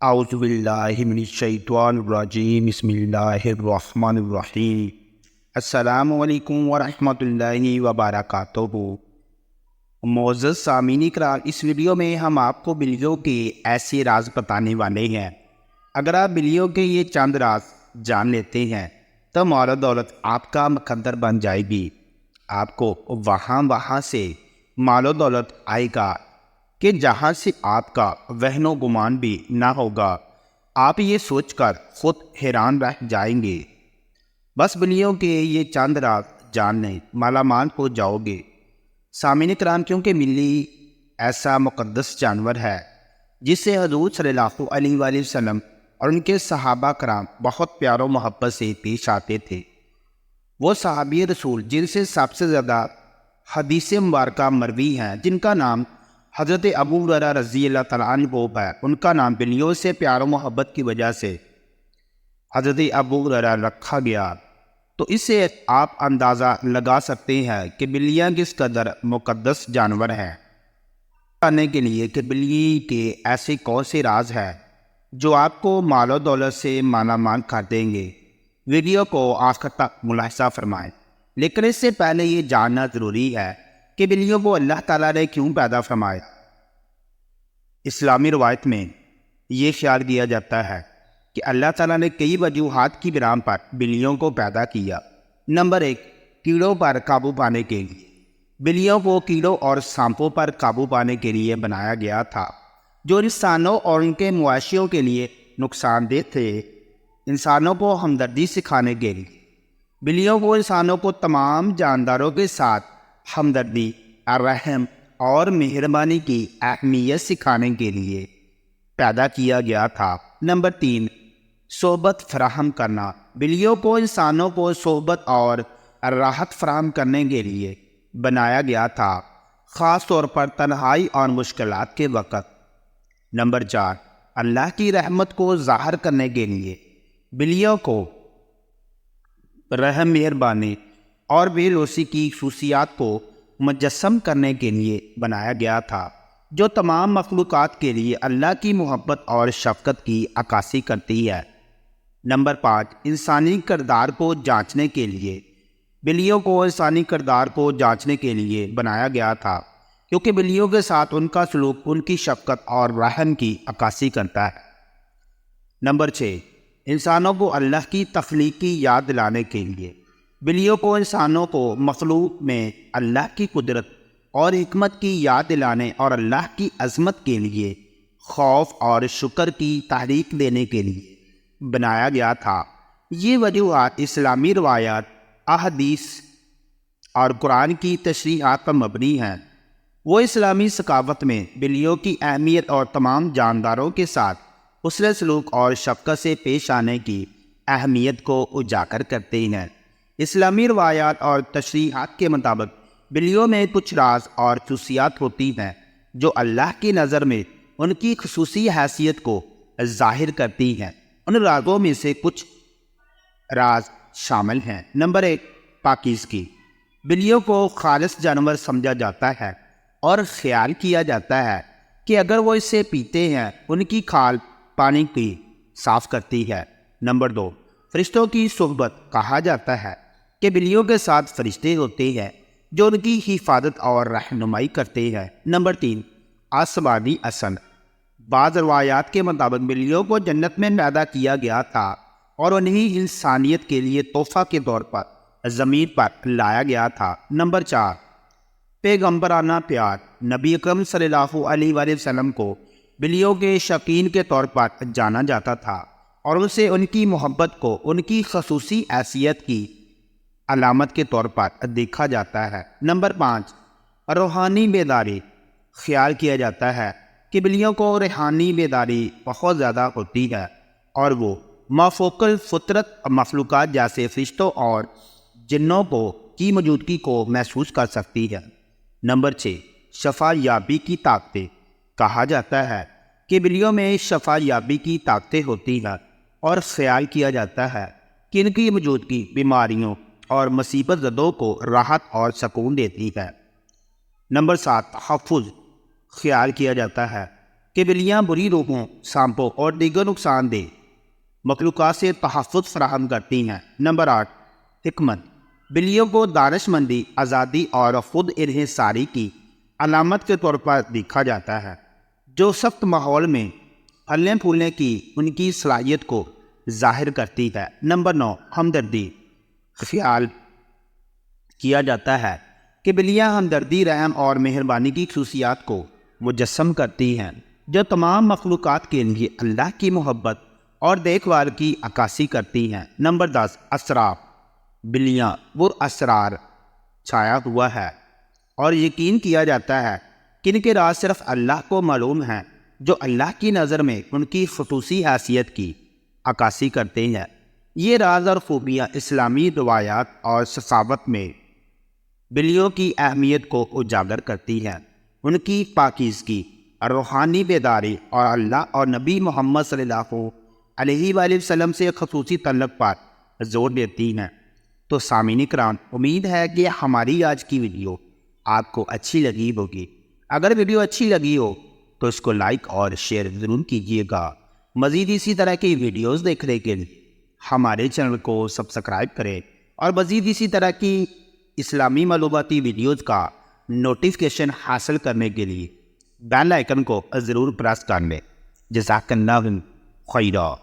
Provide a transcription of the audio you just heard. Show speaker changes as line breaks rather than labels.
اعوذ باللہ من الشیطان الرجیم، بسم اللہ الرحمن الرحیم۔ السلام علیکم ورحمۃ اللہ وبرکاتہ۔ معزز سامعین اکرام، اس ویڈیو میں ہم آپ کو بلیوں کے ایسے راز بتانے والے ہیں۔ اگر آپ بلیوں کے یہ چند راز جان لیتے ہیں تو مال و دولت آپ کا مقدر بن جائے گی۔ آپ کو وہاں سے مال و دولت آئے گا کہ جہاں سے آپ کا وہن و گمان بھی نہ ہوگا۔ آپ یہ سوچ کر خود حیران رہ جائیں گے۔ بس بلیوں کے یہ چند راز جان لیں، مالا مال ہو جاؤ گے۔ سامعین کرام، کیونکہ بلی ایسا مقدس جانور ہے جسے حضور صلی اللہ علیہ وآلہ وسلم اور ان کے صحابہ کرام بہت پیار و محبت سے پیش آتے تھے۔ وہ صحابی رسول جن سے سب سے زیادہ حدیث مبارکہ مروی ہیں، جن کا نام حضرت ابو ہریرہ رضی اللہ تعالیٰ عنہ ہے، ان کا نام بلیوں سے پیار و محبت کی وجہ سے حضرت ابو ہریرہ رکھا گیا۔ تو اس سے آپ اندازہ لگا سکتے ہیں کہ بلیاں کس قدر مقدس جانور ہیں۔ جاننے کے لیے کہ بلی کے ایسے کون سے راز ہیں جو آپ کو مال و دولت سے مالا مال کر دیں گے، ویڈیو کو آخر تک ملاحظہ فرمائیں۔ لیکن اس سے پہلے یہ جاننا ضروری ہے کہ بلیوں کو اللہ تعالیٰ نے کیوں پیدا فرمایا۔ اسلامی روایت میں یہ خیال کیا جاتا ہے کہ اللہ تعالیٰ نے کئی وجوہات کی بنا پر بلیوں کو پیدا کیا۔ نمبر 1، کیڑوں پر قابو پانے کے لیے۔ بلیوں کو کیڑوں اور سانپوں پر قابو پانے کے لیے بنایا گیا تھا، جو انسانوں اور ان کے مویشیوں کے لیے نقصان دہ تھے۔ انسانوں کو ہمدردی سکھانے کے لیے بلیوں کو انسانوں کو تمام جانداروں کے ساتھ ہمدردی، رحم اور مہربانی کی اہمیت سکھانے کے لیے پیدا کیا گیا تھا۔ نمبر 3، صحبت فراہم کرنا۔ بلیوں کو انسانوں کو صحبت اور راحت فراہم کرنے کے لیے بنایا گیا تھا، خاص طور پر تنہائی اور مشکلات کے وقت۔ نمبر 4، اللہ کی رحمت کو ظاہر کرنے کے لیے بلیوں کو رحم، مہربانی اور بے لوثی کی خصوصیات کو مجسم کرنے کے لیے بنایا گیا تھا، جو تمام مخلوقات کے لیے اللہ کی محبت اور شفقت کی عکاسی کرتی ہے۔ نمبر 5، انسانی کردار کو جانچنے کے لیے بلیوں کو انسانی کردار کو جانچنے کے لیے بنایا گیا تھا، کیونکہ بلیوں کے ساتھ ان کا سلوک ان کی شفقت اور رحم کی عکاسی کرتا ہے۔ نمبر 6، انسانوں کو اللہ کی تخلیق کی یاد دلانے کے لیے بلیوں کو انسانوں کو مخلوق میں اللہ کی قدرت اور حکمت کی یاد دلانے اور اللہ کی عظمت کے لیے خوف اور شکر کی تحریک دینے کے لیے بنایا گیا تھا۔ یہ وجوہات اسلامی روایات، احادیث اور قرآن کی تشریحات پر مبنی ہیں۔ وہ اسلامی ثقافت میں بلیوں کی اہمیت اور تمام جانداروں کے ساتھ حسن سلوک اور شفقت سے پیش آنے کی اہمیت کو اجاگر کرتے ہیں۔ اسلامی روایات اور تشریحات کے مطابق بلیوں میں کچھ راز اور خصوصیات ہوتی ہیں جو اللہ کی نظر میں ان کی خصوصی حیثیت کو ظاہر کرتی ہیں۔ ان رازوں میں سے کچھ راز شامل ہیں۔ نمبر 1، پاکیزگی۔ بلیوں کو خالص جانور سمجھا جاتا ہے اور خیال کیا جاتا ہے کہ اگر وہ اسے پیتے ہیں ان کی کھال پانی کی صاف کرتی ہے۔ نمبر 2، فرشتوں کی صحبت۔ کہا جاتا ہے کہ بلیوں کے ساتھ فرشتے ہوتے ہیں جو ان کی حفاظت اور رہنمائی کرتے ہیں۔ نمبر 3، آسمانی اثر۔ بعض روایات کے مطابق بلیوں کو جنت میں پیدا کیا گیا تھا اور انہیں انسانیت کے لیے تحفہ کے طور پر زمین پر لایا گیا تھا۔ نمبر 4، پیغمبرانہ پیار۔ نبی اکرم صلی اللہ علیہ وآلہ وسلم کو بلیوں کے شوقین کے طور پر جانا جاتا تھا اور ان سے ان کی محبت کو ان کی خصوصی حیثیت کی علامت کے طور پر دیکھا جاتا ہے۔ نمبر 5، روحانی بیداری۔ خیال کیا جاتا ہے کہ بلیوں کو روحانی بیداری بہت زیادہ ہوتی ہے اور وہ مافوق الفطرت مخلوقات جیسے فرشتوں اور جنوں کی موجودگی کو محسوس کر سکتی ہے۔ نمبر 6، شفا یابی کی طاقتیں۔ کہا جاتا ہے کہ بلیوں میں شفا یابی کی طاقتیں ہوتی ہیں اور خیال کیا جاتا ہے کہ ان کی موجودگی بیماریوں اور مصیبت زدوں کو راحت اور سکون دیتی ہے۔ نمبر 7، تحفظ۔ خیال کیا جاتا ہے کہ بلیاں بری روحوں، سانپوں اور دیگر نقصان دہ مخلوقات سے تحفظ فراہم کرتی ہیں۔ نمبر 8، حکمت۔ بلیوں کو دانش مندی، آزادی اور خود انحصاری کی علامت کے طور پر دیکھا جاتا ہے، جو سخت ماحول میں پھلنے پھولنے کی ان کی صلاحیت کو ظاہر کرتی ہے۔ نمبر 9، ہمدردی۔ خیال کیا جاتا ہے کہ بلیاں ہمدردی، رحم اور مہربانی کی خصوصیات کو مجسم کرتی ہیں، جو تمام مخلوقات کے لیے اللہ کی محبت اور دیکھ بھال کی عکاسی کرتی ہیں۔ نمبر 10، اسرار۔ بلیاں پر اسرار چھایا ہوا ہے اور یقین کیا جاتا ہے کہ ان کے راز صرف اللہ کو معلوم ہیں، جو اللہ کی نظر میں ان کی خصوصی حیثیت کی عکاسی کرتے ہیں۔ یہ راز اور خوبیاں اسلامی روایات اور ثقافت میں بلیوں کی اہمیت کو اجاگر کرتی ہیں۔ ان کی پاکیزگی، روحانی بیداری اور اللہ اور نبی محمد صلی اللہ علیہ وآلہ وسلم سے خصوصی تعلق پر زور دیتی ہیں۔ تو سامعین کرام، امید ہے کہ ہماری آج کی ویڈیو آپ کو اچھی لگی ہوگی۔ اگر ویڈیو اچھی لگی ہو تو اس کو لائک اور شیئر ضرور کیجیے گا۔ مزید اسی طرح کی ویڈیوز دیکھنے کے لیے ہمارے چینل کو سبسکرائب کریں اور مزید اسی طرح کی اسلامی معلوماتی ویڈیوز کا نوٹیفیکیشن حاصل کرنے کے لیے بیل آئیکن کو ضرور پریس کر لیں۔ جزاک اللہ خیرا۔